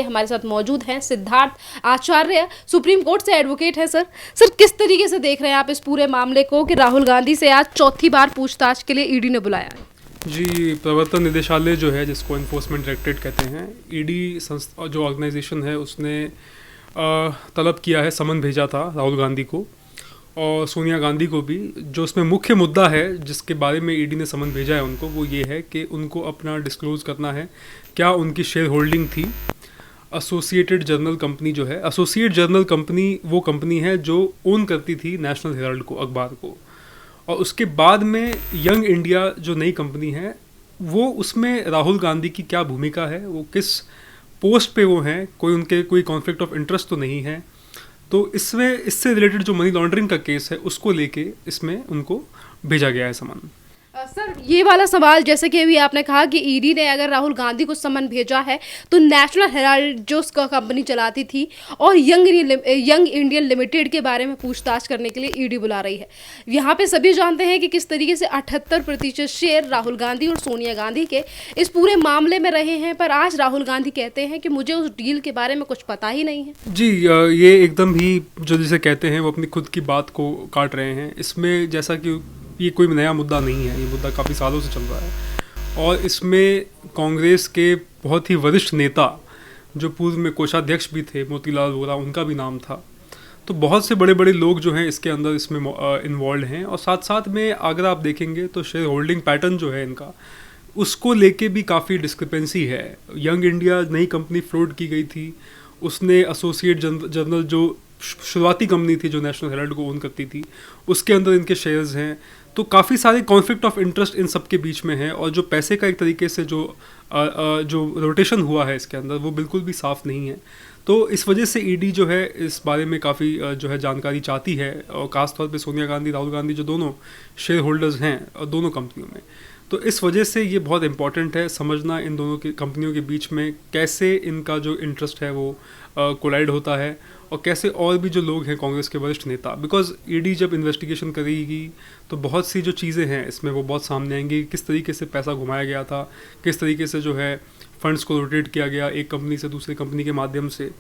हमारे साथ मौजूद हैं सिद्धार्थ आचार्य, सुप्रीम कोर्ट से एडवोकेट है। सर किस तरीके से देख रहे हैं आप इस पूरे मामले को कि राहुल गांधी से आज चौथी बार पूछताछ के लिए ईडी ने बुलाया है? जी, प्रवर्तन निदेशालय जो है, जिसको इन्फोर्समेंट डायरेक्टरेट कहते हैं, ईडी संस्था जो ऑर्गेनाइजेशन है, उसने तलब किया है, समन भेजा था राहुल गांधी को और सोनिया गांधी को भी। जो उसमें मुख्य मुद्दा है जिसके बारे में ईडी ने समन भेजा है उनको, वो ये है कि उनको अपना डिस्क्लोज़ करना है क्या उनकी शेयर होल्डिंग थी एसोसिएटेड जर्नल कंपनी जो है। एसोसिएट जर्नल कंपनी वो कंपनी है जो ओन करती थी नेशनल हेराल्ड को, अखबार को, और उसके बाद में यंग इंडिया जो नई कंपनी है, वो उसमें राहुल गांधी की क्या भूमिका है, वो किस पोस्ट पे वो हैं, उनके कोई कॉन्फ्लिक्ट ऑफ इंटरेस्ट तो नहीं है। तो इससे रिलेटेड जो मनी लॉन्ड्रिंग का केस है, उसको लेके इसमें उनको भेजा गया है समन। सर ये वाला सवाल, जैसे कि अभी आपने कहा कि ईडी ने अगर राहुल गांधी को समन भेजा है तो नेशनल हेराल्ड जो उसका कंपनी चलाती थी और यंग इंडियन लिमिटेड के बारे में पूछताछ करने के लिए ईडी बुला रही है। यहाँ पे सभी जानते हैं कि किस तरीके से 78% शेयर राहुल गांधी और सोनिया गांधी के इस पूरे मामले में रहे हैं, पर आज राहुल गांधी कहते हैं कि मुझे उस डील के बारे में कुछ पता ही नहीं है। जी, ये एकदम ही जो जिसे कहते हैं वो अपनी खुद की बात को काट रहे हैं। इसमें जैसा कि ये कोई नया मुद्दा नहीं है, ये मुद्दा काफ़ी सालों से चल रहा है और इसमें कांग्रेस के बहुत ही वरिष्ठ नेता जो पूर्व में कोषाध्यक्ष भी थे, मोतीलाल वोरा, उनका भी नाम था। तो बहुत से बड़े बड़े लोग जो हैं इसके अंदर इसमें इन्वॉल्व हैं और साथ साथ में अगर आप देखेंगे तो शेयर होल्डिंग पैटर्न जो है इनका, उसको लेके भी काफ़ी डिस्क्रिपेंसी है। यंग इंडिया नई कंपनी फ्लोट की गई थी, उसने एसोसिएट जर्नल जो शुरुआती कंपनी थी जो नेशनल हेराल्ड को ओन करती थी, उसके अंदर इनके शेयर्स हैं। तो काफ़ी सारे कॉन्फ्लिक्ट ऑफ इंटरेस्ट इन सब के बीच में है और जो पैसे का एक तरीके से जो रोटेशन हुआ है इसके अंदर, वो बिल्कुल भी साफ़ नहीं है। तो इस वजह से ईडी जो है इस बारे में काफ़ी जो है जानकारी चाहती है और ख़ासतौर पे सोनिया गांधी, राहुल गांधी जो दोनों शेयर होल्डर्स हैं दोनों कंपनियों में। तो इस वजह से ये बहुत इंपॉर्टेंट है समझना इन दोनों की कंपनियों के बीच में कैसे इनका जो इंटरेस्ट है वो कोलाइड होता है और कैसे और भी जो लोग हैं कांग्रेस के वरिष्ठ नेता, बिकॉज ईडी जब इन्वेस्टिगेशन करेगी तो बहुत सी जो चीज़ें हैं इसमें वो बहुत सामने आएंगी। किस तरीके से पैसा घुमाया गया था, किस तरीके से जो है फंड्स को रोटेट किया गया एक कंपनी से दूसरी कंपनी के माध्यम से,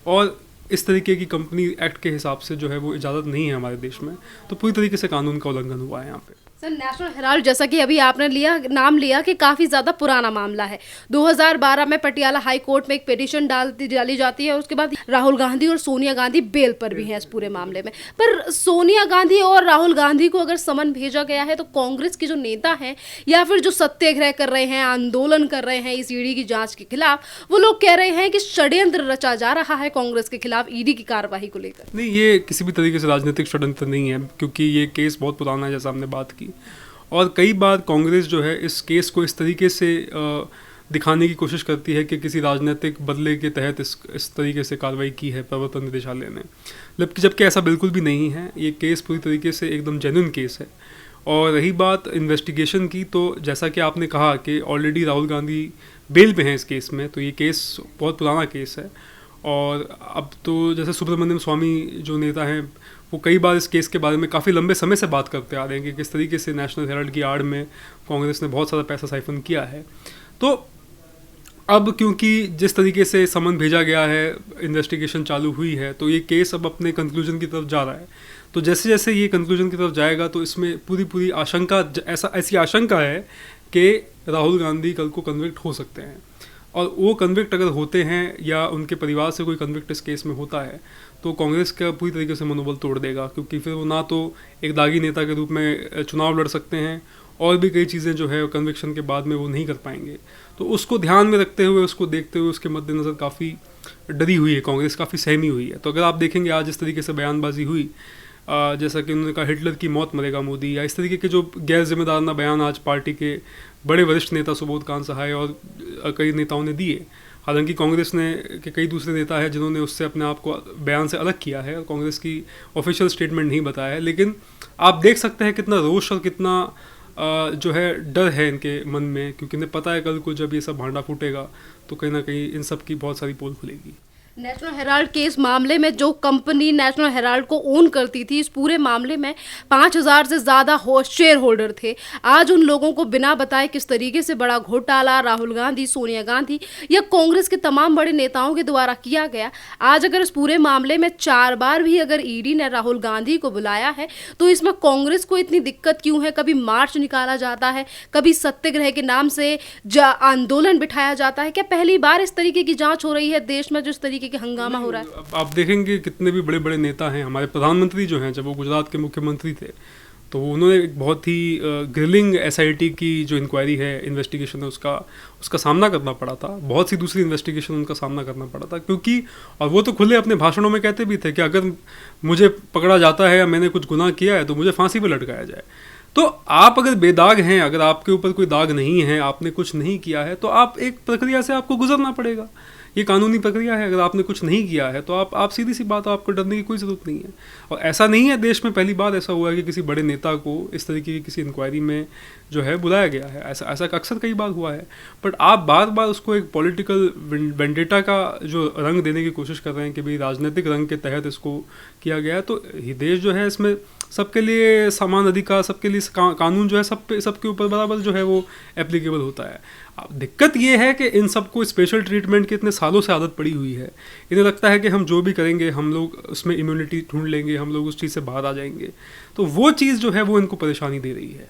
और इस तरीके की कंपनी एक्ट के हिसाब से जो है वो इजाज़त नहीं है हमारे देश में। तो पूरी तरीके से कानून का उल्लंघन हुआ है यहाँ पे। सर नेशनल हेराल्ड, जैसा कि अभी आपने नाम लिया कि काफ़ी ज़्यादा पुराना मामला है। 2012 में पटियाला हाई कोर्ट में एक पिटीशन डाली जाती है और उसके बाद राहुल गांधी और सोनिया गांधी बेल पर भी हैं इस पूरे मामले में। पर सोनिया गांधी और राहुल गांधी को अगर समन भेजा गया है तो कांग्रेस के जो नेता हैं या फिर जो सत्याग्रह कर रहे हैं, आंदोलन कर रहे हैं इस ईडी की जाँच के खिलाफ, वो लोग कह रहे हैं कि षड्यंत्र रचा जा रहा है कांग्रेस के खिलाफ ईडी की कार्रवाई को लेकर। नहीं, ये किसी भी तरीके से राजनीतिक षड्यंत्र नहीं है, क्योंकि ये केस बहुत पुराना है जैसा हमने बात की, और कई बार कांग्रेस जो है इस केस को इस तरीके से दिखाने की कोशिश करती है कि किसी राजनीतिक बदले के तहत इस तरीके से कार्रवाई की है प्रवर्तन निदेशालय ने, जबकि ऐसा बिल्कुल भी नहीं है। ये केस पूरी तरीके से एकदम जेन्युइन केस है। और रही बात इन्वेस्टिगेशन की, तो जैसा कि आपने कहा कि ऑलरेडी राहुल गांधी बेल पे हैं इस केस में, तो ये केस बहुत पुराना केस है। और अब तो जैसे सुब्रमण्यम स्वामी जो नेता हैं, वो कई बार इस केस के बारे में काफ़ी लंबे समय से बात करते आ रहे हैं कि किस तरीके से नेशनल हेराल्ड की आड़ में कांग्रेस ने बहुत सारा पैसा साइफन किया है। तो अब क्योंकि जिस तरीके से समन भेजा गया है, इन्वेस्टिगेशन चालू हुई है, तो ये केस अब अपने कंक्लूजन की तरफ जा रहा है। तो जैसे जैसे ये कंक्लूजन की तरफ जाएगा तो इसमें पूरी आशंका, ऐसी आशंका है कि राहुल गांधी कल को कन्विक्ट हो सकते हैं, और वो कन्विक्ट अगर होते हैं या उनके परिवार से कोई कन्विक्ट इस केस में होता है तो कांग्रेस का पूरी तरीके से मनोबल तोड़ देगा, क्योंकि फिर वो ना तो एक दागी नेता के रूप में चुनाव लड़ सकते हैं और भी कई चीज़ें जो है कन्विक्शन के बाद में वो नहीं कर पाएंगे। तो उसको ध्यान में रखते हुए, उसको देखते हुए, उसके मद्देनज़र काफ़ी डरी हुई है कांग्रेस, काफ़ी सहमी हुई है। तो अगर आप देखेंगे आज इस तरीके से बयानबाजी हुई, जैसा कि उन्होंने कहा हिटलर की मौत मरेगा मोदी, या इस तरीके के जो गैर जिम्मेदाराना बयान आज पार्टी के बड़े वरिष्ठ नेता सुबोध कांत सहाय और कई नेताओं ने दिए। हालांकि कांग्रेस ने के कई दूसरे नेता हैं जिन्होंने उससे अपने आप को बयान से अलग किया है और कांग्रेस की ऑफिशियल स्टेटमेंट नहीं बताया है, लेकिन आप देख सकते हैं कितना रोष और कितना जो है डर है इनके मन में, क्योंकि इन्हें पता है कल को जब ये सब भांडा फूटेगा तो कहीं ना कहीं इन सब की बहुत सारी पोल खुलेगी। नेशनल हेराल्ड केस मामले में जो कंपनी नेशनल हेराल्ड को ओन करती थी, इस पूरे मामले में 5,000 से ज़्यादा शेयर होल्डर थे। आज उन लोगों को बिना बताए किस तरीके से बड़ा घोटाला राहुल गांधी, सोनिया गांधी या कांग्रेस के तमाम बड़े नेताओं के द्वारा किया गया। आज अगर इस पूरे मामले में 4 बार भी अगर ईडी ने राहुल गांधी को बुलाया है, तो इसमें कांग्रेस को इतनी दिक्कत क्यों है? कभी मार्च निकाला जाता है, कभी सत्याग्रह के नाम से आंदोलन बिठाया जाता है। क्या पहली बार इस तरीके की जांच हो रही है देश में, जो इस तरीके के हंगामा हो रहा है? अब आप देखेंगे कितने भी बड़े बड़े नेता हैं, हमारे प्रधानमंत्री जो हैं, जब वो गुजरात के मुख्यमंत्री थे तो उन्होंने एक बहुत ही ग्रिलिंग एसआईटी की जो इंक्वायरी है, इन्वेस्टिगेशन है, उसका सामना करना पड़ा था। बहुत सी दूसरी इन्वेस्टिगेशन उनका सामना करना पड़ा था, क्योंकि और वो तो खुले अपने भाषणों में कहते भी थे कि अगर मुझे पकड़ा जाता है या मैंने कुछ गुनाह किया है तो मुझे फांसी पर लटकाया जाए। तो आप अगर बेदाग हैं, अगर आपके ऊपर कोई दाग नहीं है, आपने कुछ नहीं किया है, तो आप एक प्रक्रिया से आपको गुजरना पड़ेगा। ये कानूनी प्रक्रिया है। अगर आपने कुछ नहीं किया है तो आप सीधी सी बात, आपको डरने की कोई ज़रूरत नहीं है। और ऐसा नहीं है देश में पहली बार ऐसा हुआ है कि किसी बड़े नेता को इस तरीके की किसी इंक्वायरी में जो है बुलाया गया है। ऐसा अक्सर कई बार हुआ है, बट आप बार बार उसको एक पॉलिटिकल वेंडेटा का जो रंग देने की कोशिश कर रहे हैं कि भाई राजनीतिक रंग के तहत इसको किया गया है। तो ये देश जो है, इसमें सबके लिए समान अधिकार, सबके लिए कानून जो है सबके ऊपर बराबर जो है वो एप्लीकेबल होता है। अब दिक्कत ये है कि इन सबको स्पेशल ट्रीटमेंट की इतने सालों से आदत पड़ी हुई है। इन्हें लगता है कि हम जो भी करेंगे हम लोग उसमें इम्यूनिटी ढूंढ लेंगे, हम लोग उस चीज़ से बाहर आ जाएंगे। तो वो चीज़ जो है वो इनको परेशानी दे रही है।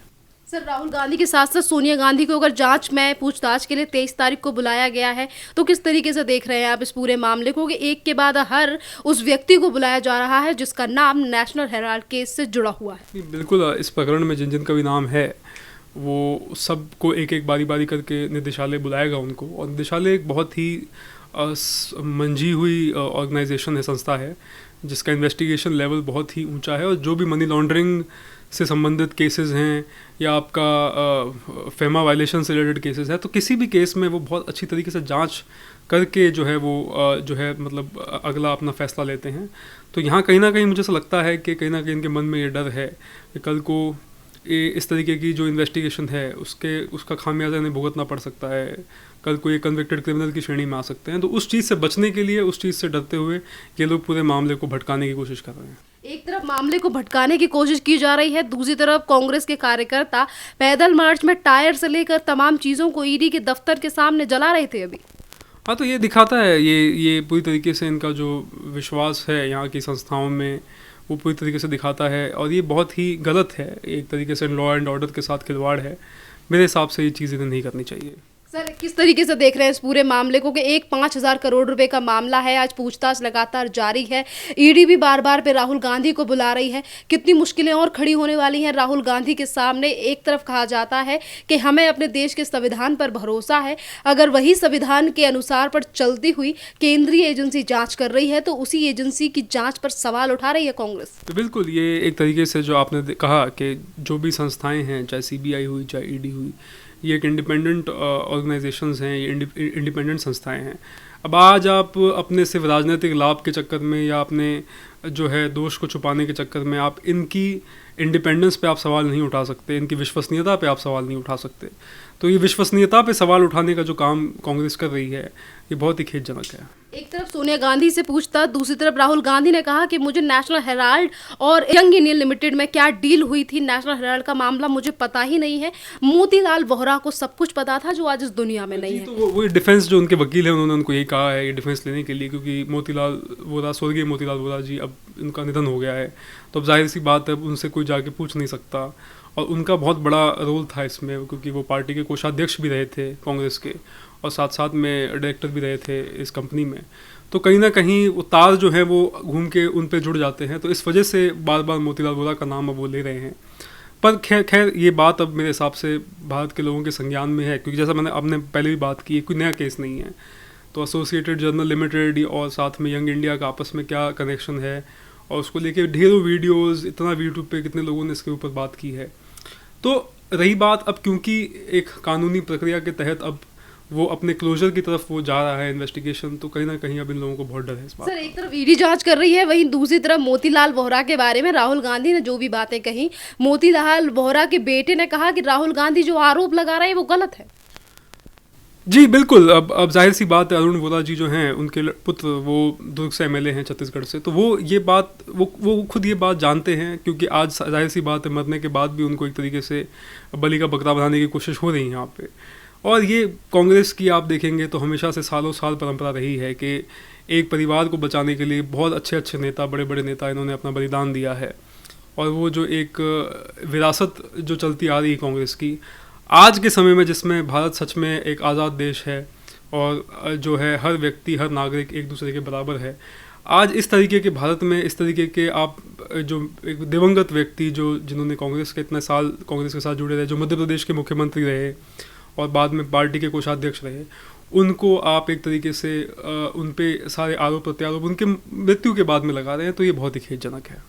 सर, राहुल गांधी के साथ साथ सोनिया गांधी को अगर जांच में पूछताछ के लिए 23 तारीख को बुलाया गया है, तो किस तरीके से देख रहे हैं आप इस पूरे मामले को कि एक के बाद हर उस व्यक्ति को बुलाया जा रहा है जिसका नाम नेशनल हेराल्ड केस से जुड़ा हुआ है? बिल्कुल, इस प्रकरण में जिन जिन का भी नाम है वो सबको एक एक बारी बारी करके निदेशालय बुलाएगा उनको। और निदेशालय एक बहुत ही मंझी हुई ऑर्गेनाइजेशन है, संस्था है, जिसका इन्वेस्टिगेशन लेवल बहुत ही ऊंचा है। और जो भी मनी लॉन्ड्रिंग से संबंधित केसेस हैं या आपका फेमा वायलेशन से रिलेटेड केसेस है, तो किसी भी केस में वो बहुत अच्छी तरीके से जांच करके जो है वो जो है मतलब अगला अपना फैसला लेते हैं। तो यहाँ कहीं ना कहीं मुझे ऐसा लगता है कि कहीं ना कहीं इनके मन में ये डर है कि कल को इस तरीके की जो इन्वेस्टिगेशन है उसका खामियाजा इन्हें भुगतना पड़ सकता है। कल को ये कन्विक्टेड क्रिमिनल की श्रेणी में आ सकते हैं। तो उस चीज़ से बचने के लिए, उस चीज़ से डरते हुए ये लोग पूरे मामले को भटकाने की कोशिश कर रहे हैं। एक तरफ मामले को भटकाने की कोशिश की जा रही है, दूसरी तरफ कांग्रेस के कार्यकर्ता पैदल मार्च में टायर से लेकर तमाम चीज़ों को ईडी के दफ्तर के सामने जला रहे थे अभी। हाँ, तो ये दिखाता है, ये पूरी तरीके से इनका जो विश्वास है यहाँ की संस्थाओं में वो पूरी तरीके से दिखाता है। और ये बहुत ही गलत है, एक तरीके से लॉ एंड ऑर्डर के साथ खिलवाड़ है। मेरे हिसाब से ये चीज़ इन्हें नहीं करनी चाहिए। सर, किस तरीके से देख रहे हैं इस पूरे मामले को कि एक 5,000 करोड़ रुपए का मामला है, आज पूछताछ लगातार जारी है, ईडी भी बार बार पे राहुल गांधी को बुला रही है, कितनी मुश्किलें और खड़ी होने वाली हैं राहुल गांधी के सामने। एक तरफ कहा जाता है कि हमें अपने देश के संविधान पर भरोसा है, अगर वही संविधान के अनुसार पर चलती हुई केंद्रीय एजेंसी जाँच कर रही है तो उसी एजेंसी की जाँच पर सवाल उठा रही है कांग्रेस। तो बिल्कुल, ये एक तरीके से जो आपने कहा कि जो भी संस्थाएँ हैं, चाहे CBI हुई, चाहे ED हुई, ये एक इंडिपेंडेंट ऑर्गेनाइजेशंस हैं, ये इंडिपेंडेंट संस्थाएं हैं। अब आज आप अपने सिर्फ राजनीतिक लाभ के चक्कर में या अपने जो है दोष को छुपाने के चक्कर में आप इनकी इंडिपेंडेंस पे आप सवाल नहीं उठा सकते, इनकी विश्वसनीयता पे आप सवाल नहीं उठा सकते। तो ये विश्वसनीयता पे सवाल उठाने का जो काम कांग्रेस कर रही है ये बहुत ही खेदजनक है। एक तरफ सोनिया गांधी से पूछताछ, दूसरी तरफ राहुल गांधी ने कहा कि मुझे नेशनल हेराल्ड और यंग इंडियन लिमिटेड में क्या डील हुई थी, नेशनल हेराल्ड का मामला मुझे पता ही नहीं है, मोतीलाल वोहरा को सब कुछ पता था जो आज इस दुनिया में नहीं है। तो वो डिफेंस जो उनके वकील हैं उन्होंने उनको यही कहा है ये डिफेंस लेने के लिए, क्योंकि मोतीलाल वोहरा, स्वर्गीय मोतीलाल वोहरा जी, अब उनका निधन हो गया है। तो अब जाहिर सी बात है उनसे कोई जाके पूछ नहीं सकता। और उनका बहुत बड़ा रोल था इसमें, क्योंकि वो पार्टी के कोषाध्यक्ष भी रहे थे कांग्रेस के, और साथ साथ में डायरेक्टर भी रहे थे इस कंपनी में। तो कहीं ना कहीं वो तार जो है वो घूम के उन पे जुड़ जाते हैं। तो इस वजह से बार बार मोतीलाल वोहरा का नाम अब वो ले रहे हैं। पर खैर ये बात अब मेरे हिसाब से भारत के लोगों के संज्ञान में है, क्योंकि जैसा आपने पहले भी बात की, कोई नया केस नहीं है। तो एसोसिएटेड जर्नल लिमिटेड और साथ में यंग इंडिया का आपस में क्या कनेक्शन है, और उसको लेके ढेरों वीडियोज़, इतना यूट्यूब पे कितने लोगों ने इसके ऊपर बात की है। तो रही बात अब, क्योंकि एक कानूनी प्रक्रिया के तहत अब वो अपने क्लोजर की तरफ वो जा रहा है इन्वेस्टिगेशन, तो कहीं ना कहीं अब इन लोगों को बहुत डर है इस बात। सर, एक तरफ ईडी जांच कर रही है, वहीं दूसरी तरफ मोतीलाल वोहरा के बारे में राहुल गांधी ने जो भी बातें कही, मोतीलाल वोहरा के बेटे ने कहा कि राहुल गांधी जो आरोप लगा रहे हैं वो गलत है। जी बिल्कुल। अब जाहिर सी बात है, अरुण वोरा जी जो हैं उनके पुत्र वो दुर्ग से एमएलए हैं छत्तीसगढ़ से, तो वो ये बात वो खुद ये बात जानते हैं, क्योंकि आज जाहिर सी बात है मरने के बाद भी उनको एक तरीके से बलि का बकरा बनाने की कोशिश हो रही है यहाँ पे। और ये कांग्रेस की आप देखेंगे तो हमेशा से सालों साल परंपरा रही है कि एक परिवार को बचाने के लिए बहुत अच्छे अच्छे नेता, बड़े बड़े नेता इन्होंने अपना बलिदान दिया है। और वो जो एक विरासत जो चलती आ रही है कांग्रेस की आज के समय में, जिसमें भारत सच में एक आज़ाद देश है और जो है हर व्यक्ति, हर नागरिक एक दूसरे के बराबर है, आज इस तरीके के भारत में इस तरीके के आप जो एक दिवंगत व्यक्ति जो जिन्होंने कांग्रेस के इतने साल कांग्रेस के साथ जुड़े रहे, जो मध्य प्रदेश के मुख्यमंत्री रहे और बाद में पार्टी के कोषाध्यक्ष रहे, उनको आप एक तरीके से उन पे सारे आरोप प्रत्यारोप उनके मृत्यु के बाद में लगा रहे हैं, तो ये बहुत ही खेदजनक है।